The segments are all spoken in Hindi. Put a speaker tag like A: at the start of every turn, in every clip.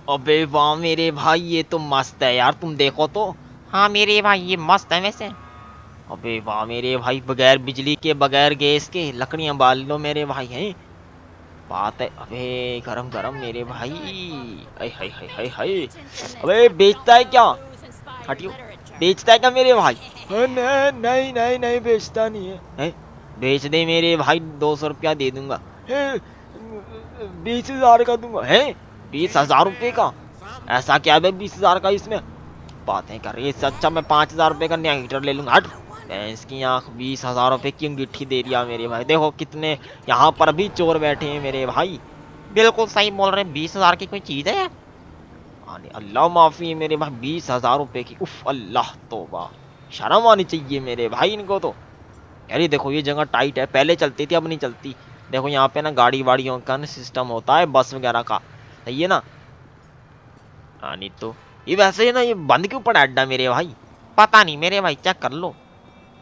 A: अबे वाह मेरे भाई, ये तो मस्त है यार, तुम देखो तो।
B: हाँ मेरे भाई ये मस्त है वैसे।
A: अबे वाह मेरे भाई, बगैर बिजली के बगैर गैस के लकड़ियां बाल लो मेरे भाई हैं। बात है। अबे गरम गरम मेरे भाई। हाय हाय हाय हाय हाय। अबे बेचता है क्या? हटियो। बेचता है क्या मेरे भाई? नहीं नहीं नहीं नहीं, बेचता नहीं है, बेच दे मेरे भाई, 200 रुपया दे दूंगा। 20,000 का दूंगा है? 20,000 रुपये का? ऐसा क्या है 20,000 का इसमें? बातें कर रही है, इससे अच्छा मैं 5,000 रुपये का नया हीटर ले लूंगा। हट। भैंस की आंख, 20,000 रुपये की अंगीठी दे दिया मेरे भाई। देखो कितने यहाँ पर भी चोर बैठे हैं मेरे भाई।
B: बिल्कुल सही बोल रहे हैं, 20,000 की कोई चीज है?
A: अरे अल्लाह माफी है मेरे भाई, 20,000 रुपये की, उफ अल्लाह तौबा। शर्म आनी चाहिए मेरे भाई इनको तो। यार ये देखो, ये जगह टाइट है, पहले चलती थी अब नहीं चलती। देखो यहाँ पे ना गाड़ी वाड़ियों का ना सिस्टम होता है, बस वगैरह का। सही है ना? हाँ नहीं तो। ये वैसे है ना, ये बंद क्यों पड़ा अड्डा मेरे भाई?
B: पता नहीं मेरे भाई, चेक कर लो।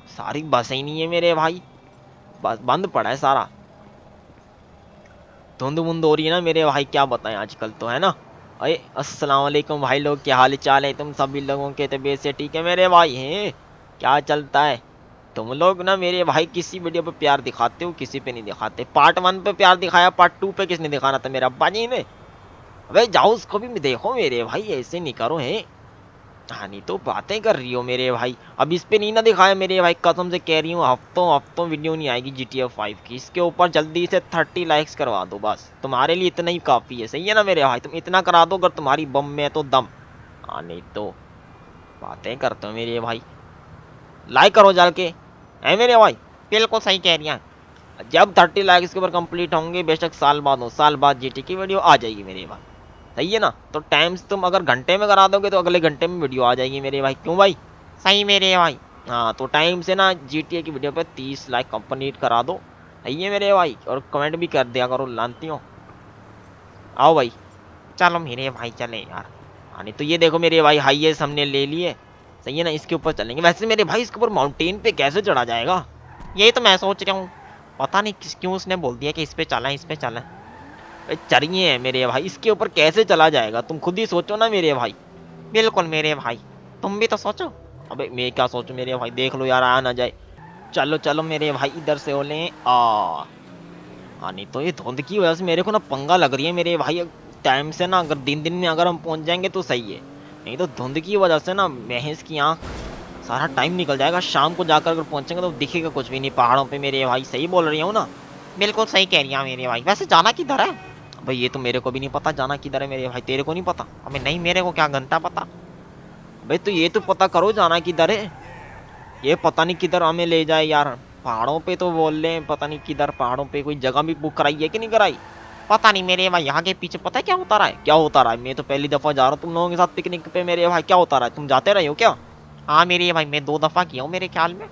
A: सारी बस ही नहीं है मेरे भाई, बस बंद पड़ा है सारा। धुंध मुंद हो रही है ना मेरे भाई, क्या बताएं आजकल तो, है ना? अरे अस्सलाम वालेकुम भाई लोग, क्या हाल चाल है? तुम सभी लोगों के तबीयत से ठीक है मेरे भाई हैं? क्या चलता है? तुम लोग ना मेरे भाई किसी वीडियो पे प्यार दिखाते हो, किसी पे नहीं दिखाते। पार्ट 1 पे प्यार दिखाया, पार्ट 2 पे किसने दिखाना था? मेरा अब्बा जी ने। अबे जाओ उसको भी देखो मेरे भाई, ऐसे नहीं करो है। हाँ नहीं तो, बातें कर रही हो मेरे भाई। अब इस पे नहीं ना दिखाया मेरे भाई, कसम से कह रही हूँ, हफ्तों हफ्तों वीडियो नहीं आएगी GTA 5 की। इसके ऊपर जल्दी से 30 लाइक्स करवा दो बस, तुम्हारे लिए इतना ही काफी है। सही है ना मेरे भाई? तुम इतना करा दो, अगर तुम्हारी बम में है तो दम। हाँ नहीं तो। बातें करते हो मेरे भाई। लाइक करो जाल के, है मेरे भाई?
B: बिल्कुल सही कह रही हैं।
A: जब 30 लाइक्स के ऊपर कंप्लीट होंगे, बेशक साल बाद हो, साल बाद जीटी की वीडियो आ जाएगी मेरे भाई। सही है ना? तो टाइम्स तुम अगर घंटे में करा दोगे तो अगले घंटे में वीडियो आ जाएगी मेरे भाई, क्यों भाई?
B: सही मेरे भाई।
A: हाँ तो टाइम से ना GTA की वीडियो पे 30 लाइक कंप्लीट करा दो। सही है मेरे भाई? और कमेंट भी कर दिया करो, लानती हो। आओ भाई।
B: चलो मेरे भाई चले यार।
A: हाँ नहीं तो, ये देखो मेरे भाई, हाईएस्ट हमने ले लिए। सही है ना? इसके ऊपर चलेंगे। वैसे मेरे भाई इसके ऊपर माउंटेन पे कैसे चढ़ा जाएगा?
B: यही तो मैं सोच रहा हूँ, पता नहीं किस क्यों उसने बोल दिया कि इस पे चला, इस पे चला।
A: चढ़िए है मेरे भाई, इसके ऊपर कैसे चला जाएगा? तुम खुद ही सोचो ना मेरे भाई।
B: बिल्कुल मेरे भाई, तुम भी तो सोचो।
A: अबे मैं क्या सोचूं मेरे भाई, देख लो यार, आ ना जाए। चलो चलो मेरे भाई, इधर से हो लें आ। हाँ नहीं तो, ये धुंध की वजह से मेरे को ना पंगा लग रही है मेरे भाई। टाइम से ना, अगर दिन में अगर हम पहुंच जाएंगे तो सही है। नहीं तो धुंध की वजह से ना भैंस की आंख, सारा टाइम निकल जाएगा। शाम को जाकर अगर पहुंचेंगे तो दिखेगा कुछ भी नहीं पहाड़ों पे मेरे भाई। सही बोल रही हूँ ना?
B: बिल्कुल सही कह रही हैं मेरे भाई। वैसे जाना किधर है?
A: भाई ये तो मेरे को भी नहीं पता जाना किधर है मेरे भाई, तेरे को नहीं पता?
B: हमें नहीं, मेरे को क्या घंटा पता।
A: भाई तो ये तो पता करो जाना किधर है। ये पता नहीं किधर हमें ले जाए यार। पहाड़ों पे तो बोल रहे हैं, पता नहीं किधर पहाड़ों पे कोई जगह भी बुक कराई है कि नहीं कराई?
B: पता नहीं मेरे भाई, यहाँ के पीछे पता है क्या होता रहा है?
A: क्या होता रहा है? मैं तो पहली दफा जा रहा हूँ तुम लोगों के साथ पिकनिक पे मेरे भाई। क्या होता रहा है? तुम जाते रहे हो क्या?
B: हाँ मेरे भाई, मैं 2 दफा किया हूँ मेरे ख्याल में।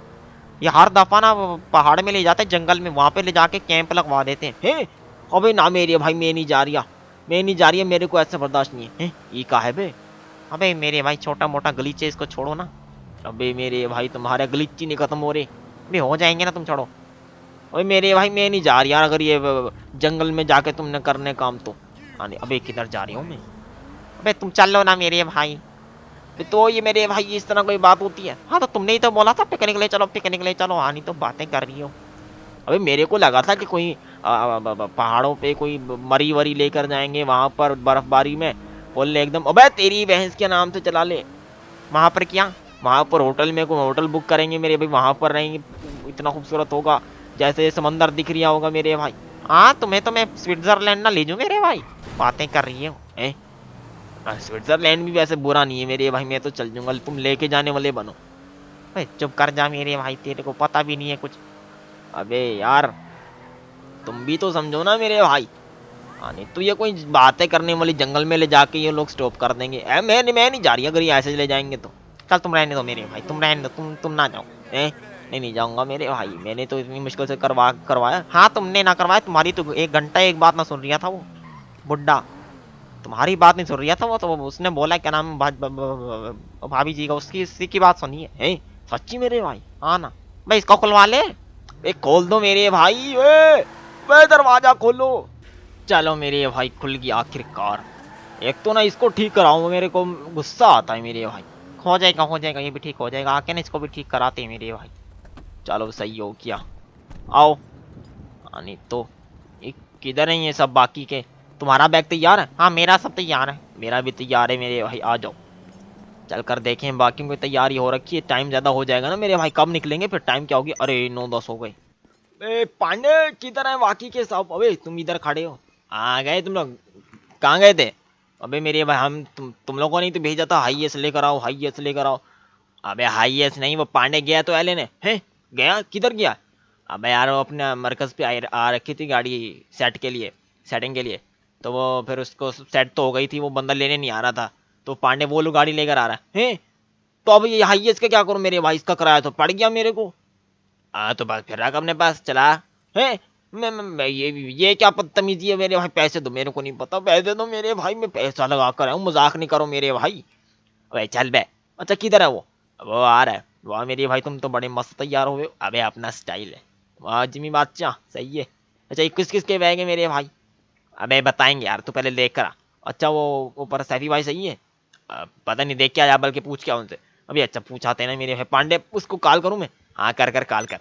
B: ये हर दफा ना वो पहाड़ में ले जाते हैं, जंगल में, वहां पे ले जाके कैंप लगवा देते हैं।
A: हैं? अबे ना मेरे भाई, मैं नहीं जा रही, मैं नहीं जा रही है, मेरे को ऐसा बर्दाश्त नहीं है। हैं? ये का है बे?
B: अबे मेरे भाई, छोटा मोटा गलीचे, इसको छोड़ो ना।
A: अबे मेरे भाई, तुम्हारे गलीची नहीं खत्म हो रहे।
B: अबे हो जाएंगे ना, तुम छोड़ो।
A: अबे मेरे भाई, मैं नहीं जा रही यार, अगर ये जंगल में जाके तुमने करने काम तो। हाँ नहीं, अबे किधर जा रही हूँ मैं?
B: अबे तुम चल लो ना मेरे भाई।
A: तो ये मेरे भाई, इस तरह कोई बात होती है?
B: हाँ तो तुमने ही तो बोला था पिकनिक ले चलो, पिकनिक ले चलो। हाँ नहीं तो बातें कर रही हो।
A: अबे मेरे को लगा था कि कोई पहाड़ों पे कोई मरी वरी लेकर जाएंगे, वहां पर बर्फबारी में बोलने एकदम। अबे तेरी भैंस के नाम से चला ले।
B: वहां पर क्या?
A: वहां पर होटल में कोई होटल बुक करेंगे मेरे भाई, वहां पर रहेंगे। इतना खूबसूरत होगा, जैसे समंदर दिख रहा होगा मेरे भाई।
B: हाँ तुम्हें तो मैं स्विट्जरलैंड ना ले जाऊं मेरे भाई। बातें कर रही हो।
A: हैं? स्विट्जरलैंड भी वैसे बुरा नहीं है मेरे भाई, मैं तो चल जाऊंगा, तुम लेके जाने वाले बनो।
B: अबे चुप कर जा मेरे भाई, तेरे को पता भी नहीं है कुछ।
A: अबे यार, तुम भी तो समझो ना मेरे भाई। हाँ नहीं तो, ये कोई बातें करने वाली, जंगल में ले जाके ये लोग स्टॉप कर देंगे। मैं नहीं जा रही अगर ये ऐसे ले जाएंगे तो।
B: चल तुम रहने दो मेरे भाई, तुम रहने दो, तुम ना जाओ।
A: नहीं नहीं जाऊंगा मेरे भाई, मैंने तो इतनी मुश्किल से करवाया।
B: हाँ तुमने ना करवाया, तुम्हारी तो 1 घंटा एक बात ना सुन रहा था वो बुड्ढा। तुम्हारी बात नहीं सुन रहा था वो, तो उसने बोला क्या नाम भाभी जी का, उसकी इसी की बात सुनी है।
A: सच्ची मेरे भाई?
B: हाँ ना। भाई इसको खुलवा ले।
A: खोल दो मेरे भाई, वे दरवाजा खोलो। चलो मेरे भाई, खुल गया आखिरकार। एक तो ना इसको ठीक कराऊं, मेरे को गुस्सा आता है मेरे भाई।
B: हो जाएगा, ये भी ठीक हो जाएगा, आके ना इसको भी ठीक कराते हैं मेरे भाई।
A: चलो सही हो गया, आओ। नहीं तो ये किधर है ये सब बाकी के? तुम्हारा बैग तैयार है?
B: हाँ मेरा सब तैयार है।
A: मेरा भी तैयार है मेरे भाई, आ जाओ। चल कर देखें बाकी की तैयारी हो रखी है। टाइम ज्यादा हो जाएगा ना मेरे भाई, कब निकलेंगे फिर, टाइम क्या होगी? अरे 9-10 हो गए। ए पांडे किधर है बाकी के सब? अबे तुम इधर खड़े हो, आ गए तुम लोग? कहाँ गए थे? अबे मेरे भाई हम तुम लोगों ने ही तो भेजा था, हाई एस लेकर आओ, हाई एस लेकर आओ। अबे हाई एस नहीं, वो पांडे गया तो एले ने है। गया किधर गया? अबे यार वो अपने मरकज पे आ रखी थी गाड़ी सेट के लिए, सेटिंग के लिए। तो वो फिर उसको सेट तो हो गई थी, वो बंदा लेने नहीं आ रहा था, तो पांडे वो लोग गाड़ी लेकर आ रहा है। तो अब ये हाई एस का क्या करूं मेरे भाई? इसका किराया तो पड़ गया मेरे को। तो बस फिर रख अपने पास चला है। मैं ये क्या बदतमीजी है मेरे भाई? पैसे दो, मेरे को नहीं पता, पैसे दो मेरे भाई, मैं पैसा लगा कर आया हूँ, मजाक नहीं करो मेरे भाई। अबे चल बे। अच्छा किधर है वो आ रहा है। वाह मेरे भाई तुम तो बड़े मस्त तैयार हो गए। अबे अपना स्टाइल है। वाह जिमी बादशाह सही है। अच्छा ये किस किस के बैग है मेरे भाई? अबे बताएंगे यार, तू पहले लेकर आ। अच्छा वो ऊपर सैफी भाई सही है? पता नहीं, देख के आया बल्कि पूछ क्या उनसे। अभी अच्छा पूछाते ना मेरे भाई पांडे, उसको कॉल करूं मैं? हाँ कर कॉल कर।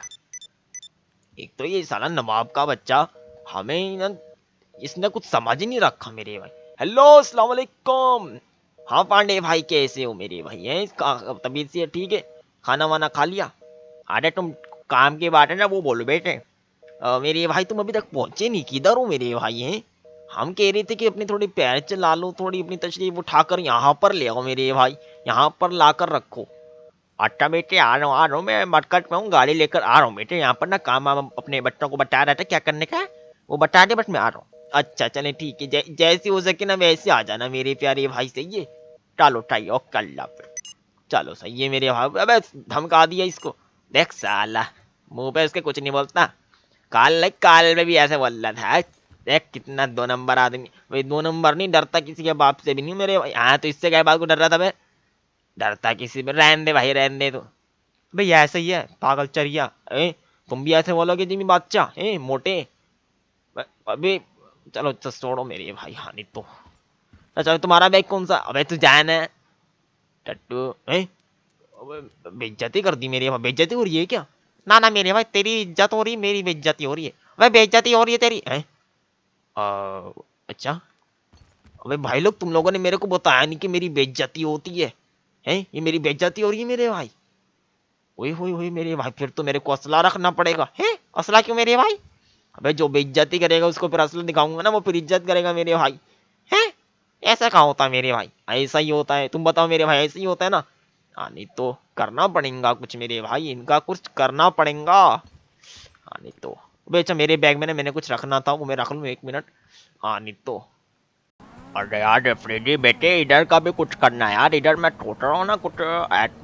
A: एक तो ये साला नवाब का बच्चा, हमें ना इसने कुछ समझ ही नहीं रखा मेरे भाई। हेलो अस्सलाम वालेकुम। हाँ पांडे भाई कैसे हो मेरे भाई? है इसका तबीयत से ठीक है? खाना वाना खा लिया? अरे तुम काम के बात है ना वो बोलो बेटे। मेरे भाई तुम अभी तक पहुंचे नहीं, किधर हो मेरे भाई? हैं हम कह रहे थे कि अपनी थोड़ी पैर चला लो, थोड़ी अपनी तशरीफ उठाकर यहाँ पर ले आओ मेरे भाई, यहाँ पर लाकर रखो। अच्छा बेटे आ रहा हूँ मैं, मरकट में हूँ, गाड़ी लेकर आ रहा हूँ बेटे। यहाँ पर ना काम वाम अपने बच्चों को बता रहा था क्या करने का है, वो बता दे, बस मैं आ रहा हूँ। अच्छा चले ठीक है, जैसे हो सके ना वैसे आ जाना मेरे प्यारे भाई, सही है? चलो टाइम और कर ला फिर। चलो सही है मेरे भाई। अबे धमका दिया इसको, देख साला मुंह पे उसके कुछ नहीं बोलता। काल में भी ऐसे बोल रहा था। देख कितना 2 नंबर आदमी। भाई 2 नंबर नहीं, डरता किसी के बाप से भी नहीं मेरे भाई। हाँ तो इससे क्या बात को डर रहा था मैं? डरता किसी पे, रहने दे भाई रहने दे। तो
B: भैया ऐसा ही है पागल चरिया।
A: तुम भी ऐसे बोलोगे जिमी बादशाह मोटे? अबे चलो छोड़ो मेरे भाई, हाँ नहीं तो। अच्छा तुम्हारा बैग कौन सा? अबे तू जान है टट्टू। अबे बेइज्जती कर दी मेरी, बेइज्जती हो रही है क्या?
B: ना ना मेरे भाई, तेरी इज्जत हो रही है, मेरी बेइज्जती हो रही है। भाई बेइज्जती हो रही है तेरी है।
A: अच्छा। अबे भाई लोग तुम लोगों ने मेरे को बताया नहीं कि मेरी बेइज्जती होती है। ये मेरी बेइज्जती हो रही है मेरे भाई। ओए होए होए मेरे भाई, फिर तो मेरे को असला रखना पड़ेगा है।
B: असला क्यों मेरे भाई?
A: अबे जो बेइज्जती करेगा उसको फिर असला दिखाऊंगा ना, वो फिर इज्जत करेगा मेरे भाई।
B: है ऐसा कहाँ होता है मेरे भाई?
A: ऐसा ही होता है, तुम बताओ मेरे भाई, ऐसा ही होता है ना? हाँ नहीं तो करना पड़ेगा कुछ मेरे भाई, इनका कुछ करना पड़ेगा। हाँ नहीं तो। अबे अच्छा मेरे बैग में ना मैंने कुछ रखना था, वो मैं रख लूँ 1 मिनट। हाँ नहीं तो। अरे यार फ्रेडी बेटे इधर का भी कुछ करना है यार, इधर मैं सोच रहा हूँ ना कुछ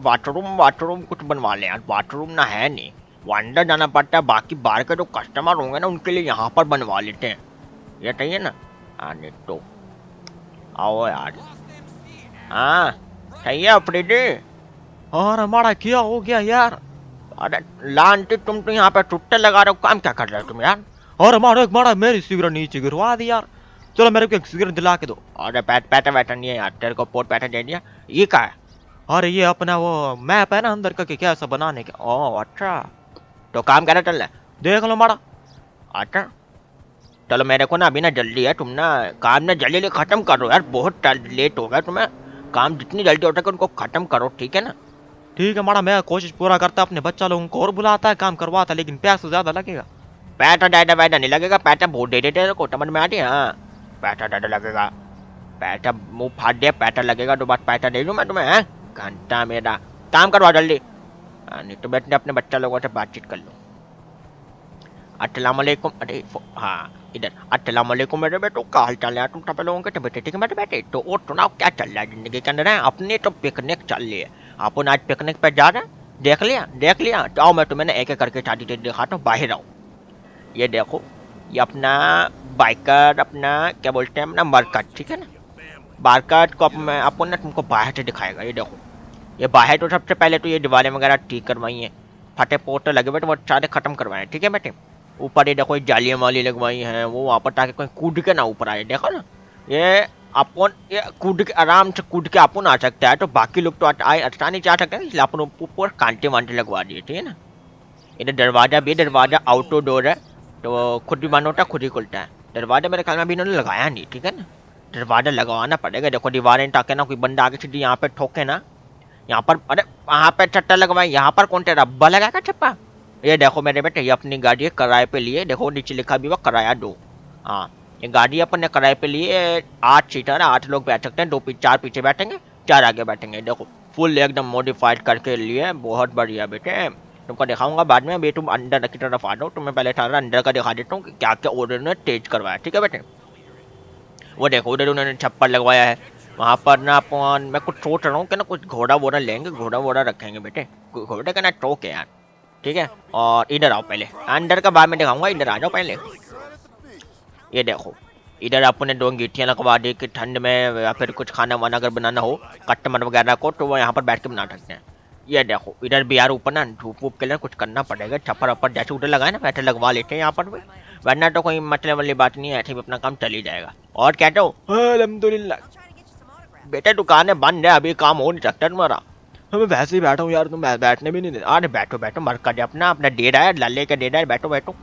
A: बाथरूम बाथरूम कुछ बनवा ले यार। बाथरूम ना है नहीं, वो अंदर जाना पड़ता है, बाकी बाहर के जो कस्टमर होंगे ना उनके लिए यहाँ पर बनवा लेते हैं। ये सही है ना? हाँ नहीं तो। आओ यार। हाँ सही है फ्रेडी।
B: और हमारा क्या हो गया यार?
A: अरे लांटी तुम तो यहाँ पे टुट्टे लगा रहे हो, काम क्या कर रहे हो तुम यार?
B: और हमारा मेरी सिगरेट नीचे गिरवा दी यार। चलो मेरे को एक सिगरेट दिला के दो।
A: अरे पैटा वैटा नहीं है यार, तेरे को पोट पैटा दे दिया। ये क्या है?
B: अरे ये अपना वो मैप है ना अंदर का, क्या ऐसा बनाने का।
A: ओह अच्छा, तो काम करे चल रहा है।
B: देख लो माड़ा।
A: अच्छा चलो, मेरे को ना अभी ना जल्दी है, तुम ना काम ना जल्दी जल्दी खत्म करो यार, बहुत लेट हो गया तुम्हें। काम जितनी जल्दी हो सके उनको खत्म करो, ठीक है ना?
B: ठीक है माड़ा, मैं कोशिश पूरा करता अपने बच्चा लोगों को और बुलाता है, काम करवाता, लेकिन पैसा ज्यादा लगेगा।
A: पैसा डाटा वैटा नहीं लगेगा, पैसा बहुत दे देते को समझ में आती है। हाँ पैसा डाटा लगेगा, पैसा मुंह फाड़ दिया, पैसा लगेगा तो बस पैसा दे दूँ मैं तुम्हें। है घंटा मेरा, काम करवा जल्दी। नहीं तो बैठने अपने बच्चा लोगों से बातचीत कर लो। अस्सलाम वालेकुम। अरे हाँ इधर। अस्सलाम वालेकुम मेरे बेटो, क्या हाल चाल है? तुम सब लोगों के तबियत ठीक है मेरे बेटे? तो और सुनाओ क्या चल रहा है जिंदगी के अंदर? है अपने तो पिकनिक चल रही है, अपन आज पिकनिक पे जा रहे हैं। देख लिया तो आओ मैं तुम्हें एक एक करके शादी दिखाता हूँ, बाहर आओ। ये देखो, ये अपना बाइकर, अपना क्या बोलते हैं अपना मरकट, ठीक है ना? बारकट को मैं अपन ना तुमको बाहर से दिखाएगा। ये देखो, ये बाहर तो सबसे पहले तो ये दीवारें वगैरह ठीक करवाई हैं, फटे पोटे लगे हुए तो वो सारे खत्म करवाए, ठीक है बेटे? ऊपर ये देखो, ये जालियाँ वाली लगवाई हैं, वो वहाँ पर ताकि कोई कूद के ना ऊपर आए, देखो ना। ये अपन ये कूद के आराम से कूद के अपन आ सकता है, तो बाकी लोग तो अच्छा नहीं जा सकते, इसलिए अपन ऊपर कांटे वांटे लगवा दिए, ठीक है ना। इधर दरवाजा भी, दरवाजा आउटो डोर है, तो खुद भी बंद होता है खुद ही खुलता है। दरवाजा मेरे ख्याल में अभी इन्होंने लगाया नहीं, ठीक है ना। दरवाजा लगवाना पड़ेगा। देखो दीवारें ताके ना कोई बंदा आगे सीधी यहाँ पे ठोके ना, यहाँ पर, अरे वहाँ पे चट्टा लगवाए, यहाँ पर कौन तेरा रब्बा लगाएगा छप्पा। ये देखो मेरे बेटे, ये अपनी गाड़ी है किराए पे लिए, देखो नीचे लिखा भी हुआ किराया दो। हाँ, ये गाड़ी अपन ने किराए पे लिए, 8 सीटर है, 8 लोग बैठ सकते हैं, 4 पीछे बैठेंगे, 4 आगे बैठेंगे। देखो फुल एकदम मॉडिफाइड करके लिए, बहुत बढ़िया बेटे। तुमको दिखाऊंगा बाद में, अभी तुम अंदर की तरफ आ जाओ, तुम्हें पहले थारा अंदर का दिखा देता हूँ कि क्या क्या उन्होंने ने तेज करवाया, ठीक है बेटे। वो देखो उधर उन्होंने छप्पर लगवाया है, वहाँ पर ना अपन, मैं कुछ सोच रहा हूँ कि ना कुछ घोड़ा वोड़ा लेंगे, घोड़ा वोड़ा रखेंगे बेटे, घोड़े का ना टोक है यार, ठीक है। और इधर आओ पहले, अंदर का बाद में दिखाऊंगा, इधर आ जाओ पहले। ये देखो इधर आपने 2 गिट्टियाँ लगवा दी कि ठंड में या फिर कुछ खाना वाना अगर बनाना हो कस्टमर वगैरह को, तो वो यहाँ पर बैठ के बना सकते हैं। ये देखो इधर भी यार ऊपर ना धूप वूप के लिए कुछ करना पड़ेगा, छप्पर वप्पर जैसे उधर लगाए ना वैसे लगवा लेते हैं यहाँ पर भी, वरना तो कोई मतलब वाली बात नहीं है, ऐसे भी अपना काम चल ही जाएगा। और क्या तो अल्हम्दुलिल्लाह बेटा, दुकान है बंद है, अभी काम हो नहीं सकता तुम्हारा। मैं वैसे ही बैठा हूँ यार, तुम बैठने भी नहीं दे। अरे बैठो बैठो, मरकज अपना अपना डेढ़ है, लल्ले का डेढ़ है, बैठो बैठो।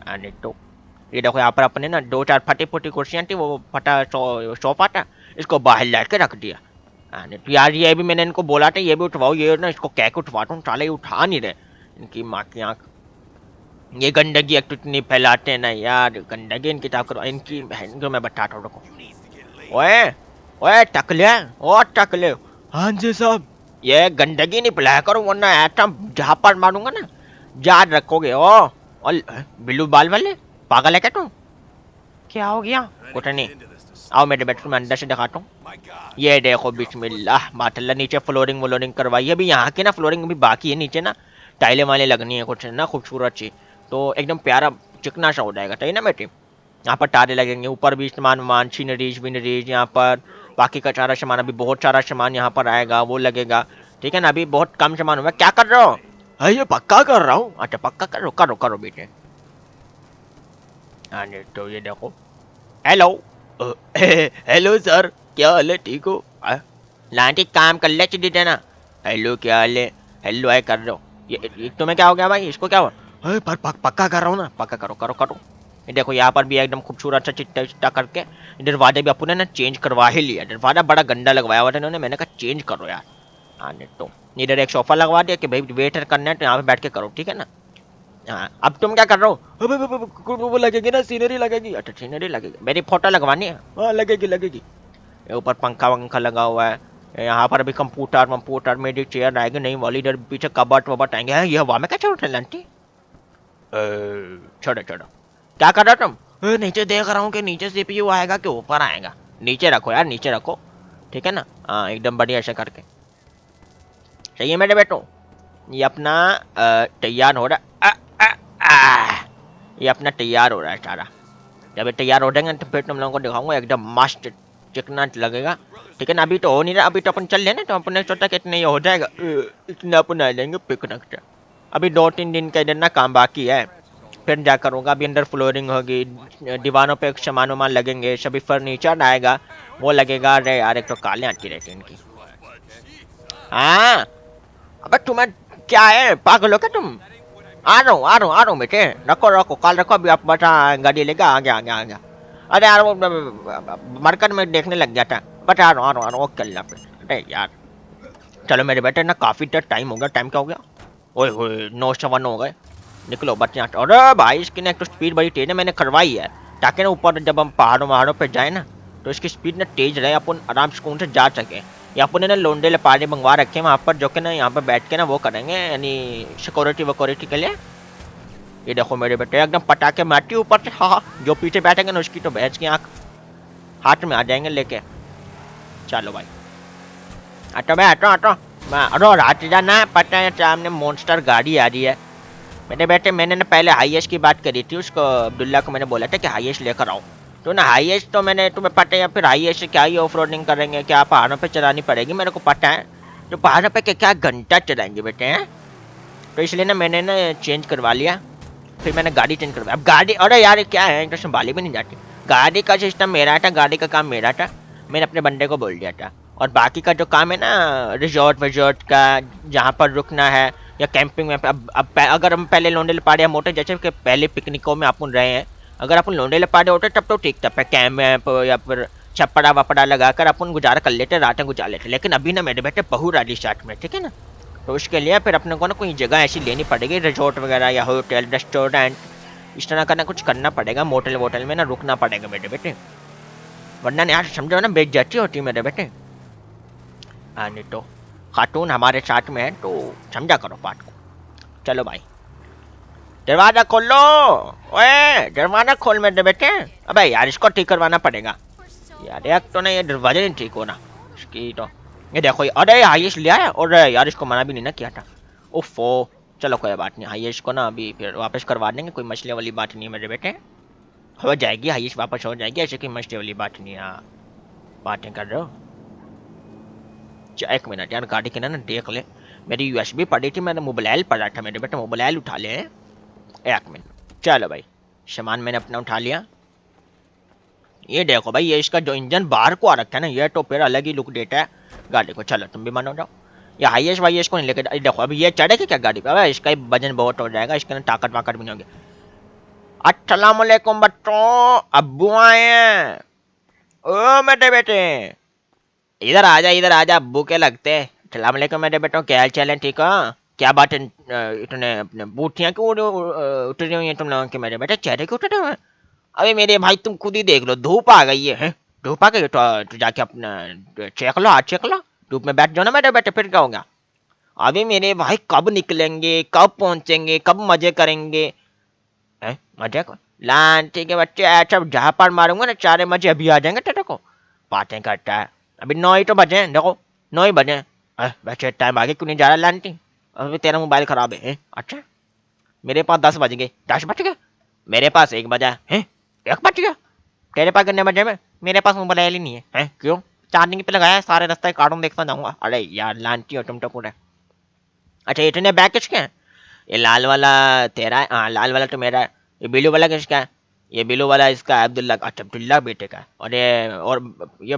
A: अरे तो ये देखो यहाँ पर अपने ना 2-4 फटी फुटी कुर्सियाँ थी, वो फटा सोफा था, इसको बाहर लाट के रख दिया। अरे तो यार ये भी मैंने इनको बोला था ये भी उठवाओ, ये ना इसको कह के उठवाता हूँ, साले उठा नहीं रहे, इनकी माँ की आँख। ये गंदगी एक तो इतनी फैलाते हैं ना यार, गंदगी इनकी ताकत, इनकी बहन को मैं बताता हूँ रुको। ओए ओए टकले, ओ टकले। हाँ जी साहब। ये गंदगी नहीं फैलाया करो, वरना ऐसा झापड़ मारूंगा ना, याद रखोगे। ओ और बिल्लू बाल वाले पागल है क्या तुम? क्या हो गया? कुछ नहीं, आओ मेरे बेडरूम में अंदर से दिखाता हूँ। ये देखो बिस्मिल्लाह माशाल्लाह, नीचे फ्लोरिंग व्लोरिंग करवाई है, अभी यहाँ की ना फ्लोरिंग भी बाकी है, नीचे ना टाइलें वाले लगनी है कुछ ना खूबसूरत सी, तो एकदम प्यारा चिकना सा हो जाएगा, सही ना बेटे। यहाँ पर तारे लगेंगे, ऊपर भी सामान वामान सीनरीज विनरीज, यहाँ पर बाकी का सारा सामान, अभी बहुत सारा सामान यहाँ पर आएगा, वो लगेगा, ठीक है ना। अभी बहुत कम सामान हुआ। क्या कर रहे हो? है ये पक्का कर रहा हूँ। अच्छा पक्का करो करो करो बेटे। हाँ तो ये देखो, हेलो हेलो सर, क्या हाल है, ठीक हो? लांटी काम कर ले चिड़ी देना। हेलो क्या हाल है, हेलो आए कर रहे हो। ये तुम्हें क्या हो गया भाई, इसको क्या हुआ? पर पक्का कर रहा हूँ ना, पक्का करो करो करो। ये देखो यहाँ पर भी एकदम खूबसूरत सा चिट्टा चिट्टा करके, दरवाजा भी अपने ना चेंज करवा ही लिया, दरवाजा बड़ा गंदा लगवाया हुआ था इन्होंने, मैंने कहा चेंज करो यार। हाँ तो इधर एक सोफा लगवा दिया कि भाई वेटर करना है तो यहाँ पे बैठ के करो, ठीक है ना। हाँ अब तुम क्या कर रहे हो? वो लगेगी ना, सीनरी लगेगी। अच्छा सीनरी लगेगी, मेरी फोटो लगवानी है। हाँ लगेगी लगेगी। ऊपर पंखा वंखा लगा हुआ है, यहाँ पर भी कंप्यूटर वंप्यूटर, मेरी चेयर आएगी नहीं वाली, इधर पीछे कबट वबट आएंगे। ये हवा में क्या छोड़ रहे लंटी? छोड़ो छोड़ो, क्या कर रहे हो तुम? नीचे देख रहा हूँ कि नीचे सीपीयू आएगा कि ऊपर आएगा। नीचे रखो यार, नीचे रखो, ठीक है ना। हाँ एकदम बढ़िया ऐसे करके, सही है मेरे बेटो। ये अपना तैयार हो रहा है, ये अपना तैयार हो रहा है सारा। जब ये तैयार हो जाएंगे तो फिर तुम लोगों को दिखाऊंगा, एकदम मस्त चिकना लगेगा, ठीक है ना। अभी तो हो नहीं रहा, अभी तो अपन चल रहे ना, तो अपने सोचा कि इतना ये हो जाएगा, इतना अपन आ जाएंगे पिकनिक से। अभी 2-3 दिन का इधर ना काम बाकी है, फिर जाकर होगा। अभी अंदर फ्लोरिंग होगी, दीवारों पे सामान वामान लगेंगे, सभी फर्नीचर आएगा, वो लगेगा। अरे यार एक तो काले आती रहती इनकी। हाँ अबे तुम्हें क्या है, पागल हो क्या तुम? आ रहा हूँ आ रहा हूँ आ रहा हूँ बेटे, रखो रखो कॉल रखो, अभी आप बता गाड़ी लेगा, आ गया आ गया आ गया। अरे यार वो मार्केट में देखने लग गया था, बता आ रहा हूँ आ रहा हूँ आ रहा हूँ, ओके अल्लाह हाफिज़। अरे यार चलो मेरे बेटे ना, काफ़ी टाइम हो गया, टाइम क्या हो गया? ओए होए 9:15 हो गए, निकलो बच्चे यहाँ। अरे भाई इसकी ना एक तो स्पीड बड़ी तेज है, मैंने करवाई है ताकि ना ऊपर जब हम पहाड़ों वहाड़ों पे जाए ना तो इसकी स्पीड ना तेज रहे, अपन आराम सुकून से जा सके। या अपन ने ना लोंडे लपाड़े मंगवा रखे हैं वहाँ पर, जो कि ना यहाँ पर बैठ के ना वो करेंगे, यानी सिक्योरिटी वकोरिटी के लिए। ये देखो मेरे बेटे एकदम पटाखे मारती ऊपर से, हाँ जो पीछे बैठेंगे ना उसकी तो भैंस की आँख हाथ में आ जाएंगे लेके। चलो भाई हटो भाई हटो हटो, अरे रात जाना, पता है सामने मॉन्स्टर गाड़ी आ रही है। मेरे बेटे मैंने ना पहले हाईएस्ट की बात करी थी, उसको अब्दुल्ला को मैंने बोला था कि हाईएस्ट लेकर आओ, तो ना हाईएस्ट तो मैंने तुम्हें पता है, या फिर हाईएस्ट क्या ही ऑफ रोडिंग करेंगे, क्या पहाड़ों पे चलानी पड़ेगी, मेरे को पता है। तो पहाड़ों पे क्या घंटा चलाएंगे बेटे हैं, तो इसलिए ना मैंने ना चेंज करवा लिया, फिर मैंने गाड़ी चेंज करवाई। अब गाड़ी, अरे यार क्या है, तो संभाली भी नहीं जाती। गाड़ी का सिस्टम मेरा था, गाड़ी का काम मेरा था, मैंने अपने बंदे को बोल दिया था। और बाकी का जो काम है ना, रिजॉर्ट विजॉर्ट का, जहाँ पर रुकना है या कैंपिंग में, अगर हम पहले लोंडे लपाड़े या मोटे जैसे कि पहले पिकनिकों में अपन रहे हैं, अगर अपन लोंडे लपाड़े होते तब तो ठीक था, कैंप वैम्प या फिर छपड़ा वपड़ा लगाकर अपन गुजारा कर लेते, रातें गुजार लेते। लेकिन अभी ना मेरे बेटे बहू राजी साथ में, ठीक है ना, तो उसके लिए फिर अपने को ना कोई जगह ऐसी लेनी पड़ेगी, रिजॉर्ट वगैरह या होटल रेस्टोरेंट, इस तरह का ना कुछ करना पड़ेगा, मोटल वोटल में ना रुकना पड़ेगा मेरे बेटे, वरना यार समझो ना बेइज्जती होती है मेरे बेटे। नहीं तो खातून हमारे साथ में है तो समझा करो बात को। चलो भाई दरवाजा खोल लो, ओए दरवाजा खोल मेरे बेटे। अबे यार इसको ठीक करवाना पड़ेगा यार, एक तो ना ये दरवाजा नहीं ठीक होना इसकी तो। ये देखो अरे आयुष लिया है, और यार इसको मना भी नहीं ना किया था। ओफो चलो कोई बात नहीं, आयुष को ना अभी फिर वापस करवा देंगे, कोई मसले वाली बात नहीं है मेरे बेटे, हो जाएगी आयुष वापस हो जाएगी, ऐसे कोई मसले वाली बात नहीं है। हाँ, बातें कर रहे हो। एक मिनट यार गाड़ी के ना देख ले, मेरी यूएसबी पड़ी थी, मैंने मोबाइल पड़ा था मेरे बेटे, मोबाइल उठा ले। एक मिनट चलो भाई, सामान मैंने अपना उठा लिया। ये देखो भाई, ये इसका जो इंजन बाहर को आ रखा है ना, ये तो फिर अलग ही लुक देता है गाड़ी को। चलो तुम भी मानो जाओ, ये हाईएस्ट वाईएस्ट को नहीं लेकर। देखो अभी ये चढ़ेगी क्या गाड़ी पे, अबे इसका वजन बहुत हो जाएगा, इसके अंदर ताकत वाकत भी नहीं होगी। अस्सलाम वालेकुम बच्चों, अब्बू आए हैं। ओ मेरे बेटे इधर आजा अब्बू के लगते। अस्सलाम वालेकुम मेरे बेटो, क्या हाल चाल है, ठीक हो? क्या बात है, इतने अपने बूटियां क्यों उतरी हुई हैं तुम लोगों के, मेरे बेटे चेहरे क्यों उतरे हुए हैं? अबे मेरे भाई तुम खुद ही देख लो, धूप आ गई है, हैं? धूप आ गई है, तो जाके अपना चेक लो, हाथ चेक लो, धूप में बैठ जाओ ना मेरे बेटे, फिर क्या होगा? अभी मेरे भाई कब निकलेंगे, कब पहुंचेंगे, कब मजे करेंगे? हैं मजे को लान ठीक है बच्चे, ऐसा जहाँ पर मारूंगा ना सारे मजे अभी आ जाएंगे तेरे को। बातें करता है, अभी 9 ही तो बजे हैं, देखो 9 ही बजे हैं। वैसे टाइम आगे क्यों नहीं जा रहा लांटी? अभी तेरा मोबाइल खराब है, हैं? अच्छा मेरे पास 10 बज गए, 10 बज गए, मेरे पास 1 बजा है, 1 बज गया, तेरे पास कितने बजे में? मेरे पास मोबाइल ही नहीं है, हैं? क्यों? चार्जिंग पे लगाया है, सारे रास्ते कार्टून देखता जाऊंगा। अरे यार लांटी हो तुम तो पूरे। अच्छा इतने बैग किसके हैं? ये लाल वाला तेरा है? हाँ लाल वाला तो मेरा है। ये ब्लू वाला किसका है? ये ब्लू वाला इसका है, अब्दुल्ला। अच्छा अब्दुल्ला बेटे का है। और ये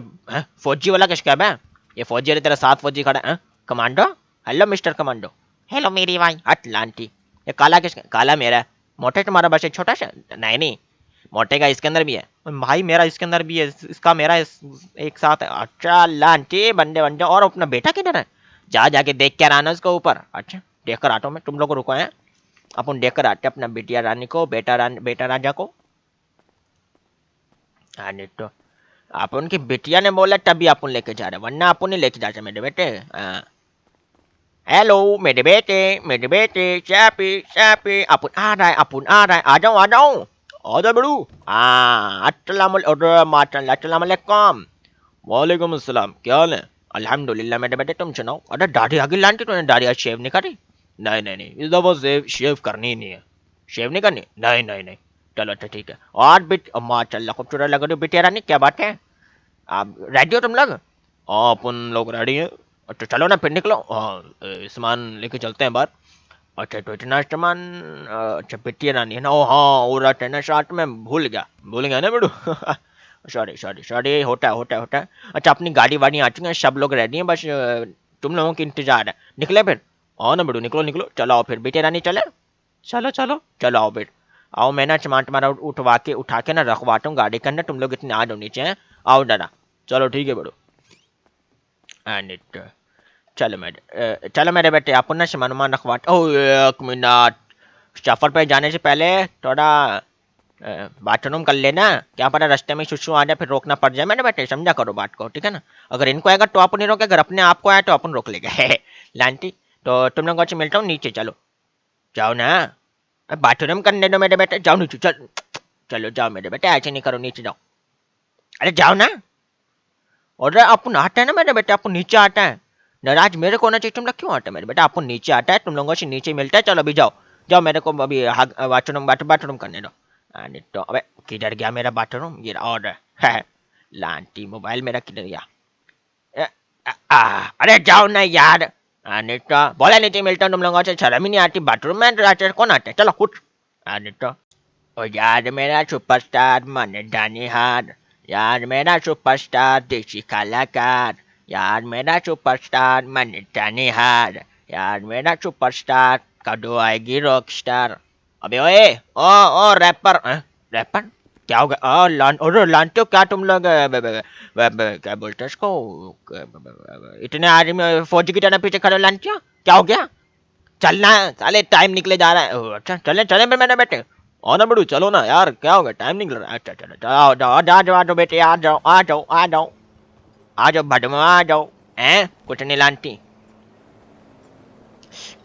A: फौजी वाला किसका है बे? ये फौजी वाले तेरा साथ फौजी खड़ा है, commando. Hello mister commando. Hello मेरी भाई। हट लांटी। ये काला किसका? काला मेरा है। मोटे तुम्हारा बस एक छोटा सा? नहीं नहीं, मोटे का इसके अंदर भी है भाई, मेरा इसके अंदर भी है, इसका मेरा एक साथ है। अच्छा लांटी बंदे बंदे। और अपना बेटा किधर है? जा जाके देख के आना उसको ऊपर। अच्छा देख कर आता हूँ मैं, तुम लोग रुको हैं, अपन देख कर आते अपना बिटिया रानी को, बेटा राजा को। हाँ नहीं तो अपन की बिटिया ने बोला तभी अपन लेके जा रहे, वरना अपन नहीं लेके जाते मेरे बेटे। हाँ हेलो मेरे बेटे शैपी शैपी, अपन आ रहा है, अपन आ रहा है, आ जाओ आ जाओ, आ जाओ बेड़ू। हाँ अस्सलाम वालेकुम। वालेकुम अस्सलाम, क्या हाल है? अल्हम्दुलिल्लाह मेरे बेटे, तुम सुनाओ। अरे दाढ़ी आगे लांटी, तूने दाढ़ी आज शेव नहीं करी? नहीं नहीं नहीं, इस दफा शेव करनी ही नहीं है। शेव नहीं करनी? नहीं नहीं नहीं। चलो अच्छा ठीक है। और माशाल्लाह खूबसूरत लग रही हो बिटिया रानी, क्या बात है? आप रेडी हो तुम लोग? हाँ अपन लोग रेडी हैं। अच्छा चलो ना फिर निकलो, हाँ सामान लेके चलते हैं बाहर। अच्छा तो इतना सामान, अच्छा बिटिया रानी है ना, ओ हाँ वो रहते हैं ना साथ में, भूल गया ना बेटू। सॉरी सॉरी सॉरी, होता है। अच्छा अपनी गाड़ी वाड़ी आ चुकी है, सब लोग रेडी हैं, बस तुम लोगों की इंतजार है, निकले फिर? हाँ ना बेटू निकलो निकलो, चलो आओ फिर बिटिया रानी, चले चलो चलो चलो आओ फिर। आओ मैं ना सामान तुम्हारा उठा के ना रखवाता हूँ गाड़ी के अंदर, तुम लोग इतने आ जाओ नीचे हैं, आओ डरा। चलो ठीक है बेटू। एंड चलो मेरे बेटे अपन ना सामान वामान रखवाते। ओ एक मिनट, सफर पे जाने से पहले थोड़ा बाथरूम कर लेना, क्या पता रास्ते में शुशु आ जाए फिर रोकना पड़ जाए मेरे बेटे, समझा करो बात को, ठीक है ना? अगर इनको आएगा तो अपन नहीं रोके, अगर अपने आप को आए तो अपन रोक लेंगे। लांटी तो तुम लोगों से मिलता हूँ नीचे, चलो जाओ ना, बाथरूम करने दो मेरे बेटे, जाओ नीचे चलो जाओ मेरे बेटे, ऐसे नहीं करो, नीचे जाओ, अरे जाओ ना। और अपन आता है ना मेरे बेटे, अपन नीचे आता है, नाराज मेरे को होना चाहिए, तुम लोग क्यों आते हैं मेरे बेटा, अपन नीचे आता है, तुम लोगों से नीचे मिलता है, चलो अभी जाओ जाओ, मेरे को अभी बाथरूम करने दो। नहीं तो अबे किधर गया मेरा बाथरूम, ये और है लांटी, मोबाइल मेरा किधर गया? अरे जाओ ना यार। नहीं तो बोला नीचे मिलता हूँ तुम लोगों से, शर्म ही नहीं आती, बाथरूम में कौन आता है, चलो कुछ। नहीं तो ओ यार मेरा सुपरस्टार मन दानी हार, यार मेरा सुपरस्टार देसी कलाकार, यार मेरा सुपरस्टार मनीता निहार, यार मेरा सुपरस्टार कदो आएगी रॉकस्टार। अबे ओए, ओ रैपर, रैपर क्या हो गया? अरे लांटे हो क्या तुम लोग? क्या बोलते हैं इसको? इतने आदमी फौजी की तरह पीछे खड़े लांटे हो? क्या हो गया? चलना है साले, टाइम निकले जा रहा है। अच्छा चले चले फिर मैंने बेटे। और ना बड़ू चलो ना यार, क्या होगा, टाइम निकल रहा है। अच्छा चलो जाओ जाओ, आ जाओ बेटे, आ जाओ आ जाओ आ जाओ आ जाओ भडमा, आ जाओ। हैं कुछ नहीं लांटी।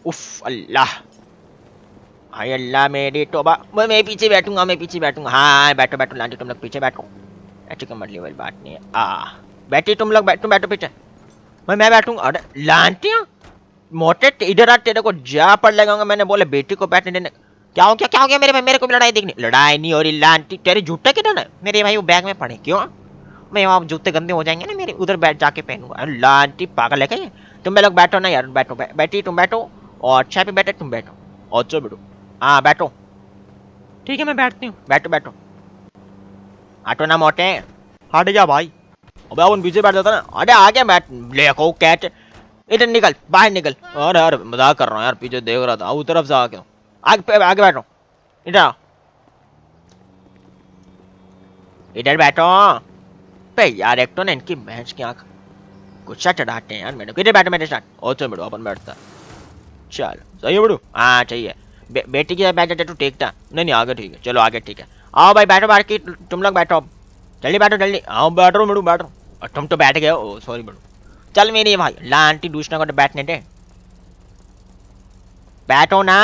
A: उफ अल्लाह, हाय अल्लाह मेरी तौबा। मैं पीछे बैठूंगा, मैं पीछे बैठूंगा। हाँ बैठो बैठो लांटी, तुम लोग पीछे बैठो। ऐसी कोई मतलब वाली बात नहीं है। बैठी तुम लोग, बैठो बैठो पीछे। मैं बैठूंगा। अरे लांटी मोटे इधर आ, तेरे को जा पर लगाऊंगा। मैंने बोले बेटी को बैठने देने। क्या हो गया मेरे भाई? मेरे को भी लड़ाई देखनी। लड़ाई नहीं हो रही लांटी, तेरे जूते किधर है मेरे भाई? वो बैग में पड़े। क्यों? मैं वहाँ जूते गंदे हो जाएंगे ना मेरे, उधर बैठ जाके पहनूंगा। अरे लांटी पागल है क्या ये? तुम लोग बैठो ना यार, बैठो बैठी तुम बैठो। और अच्छा पे बैठे तुम बैठो। और चलो बैठो। हाँ बैठो। ठीक है मैं बैठती हूँ, बैठो बैठो। हटो ना मोटे, हट जा भाई। अबे उन पीछे बैठ जाता ना। अरे आगे बैठ, देखो कैच। इधर निकल, बाहर निकल। अरे यार मजाक कर रहा हूँ यार, पीछे देख रहा था। उस तरफ से आके आगे आगे बैठो। इधर आओ, इधर बैठो। पे यार एक तो ना इनकी भैंस की आंख, गुस्सा चढ़ाते हैं यार मेरे को। इधर बैठो मेरे साथ। और चल बैठो, अपन बैठता। चल सही है बड़ू, हाँ चाहिए। बेटी की बैठ जाते तू टेकता नहीं। नहीं आगे ठीक है, चलो आगे ठीक है। आओ भाई बैठो, बाहर की तुम लोग बैठो अब। जल्दी बैठो जल्दी। आओ बैठ रहा हूँ बड़ू, बैठ रहा हूँ। और तुम तो बैठ गए हो, सॉरी बड़ू। चल मेरी भाई लांटी दूसरे को तो बैठने दे। बैठो ना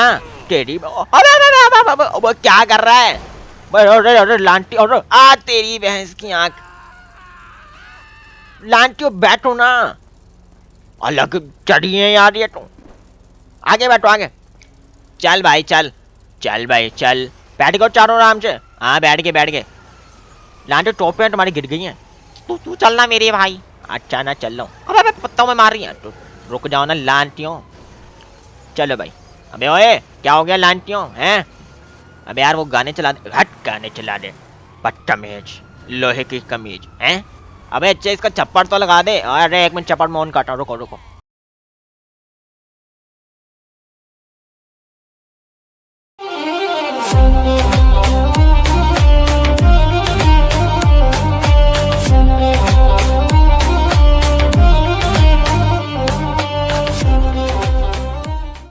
A: तेरी। अरे अरे अरे अरे अरे, अरे, क्या कर रहा है? अरे अरे लांटी, अरे आ तेरी भैंस की आंख। लांटियो बैठो ना, अलग चढ़ी है यार ये तो। आगे बैठो आगे। चल भाई चल, चल भाई चल। बैठ गए चारों आराम से। हाँ बैठ गए बैठ गए। लांटियो टोपियां तुम्हारी गिर गई हैं। तू तू चलना मेरे भाई। अच्छा ना चल रहा हूँ। अबे पत्ताओं में मार रही है तो रुक जाओ ना लांटियों। चलो भाई। अबे ओए क्या हो गया लांटियों हैं? अबे यार वो गाने चला दे, हट गाने चला दे। बदतमीज, लोहे की कमीज हैं। अबे अच्छा इसका चप्पड़ तो लगा दे। अरे एक मिनट, चप्पड़ में ऑन काटा, रुको रुको।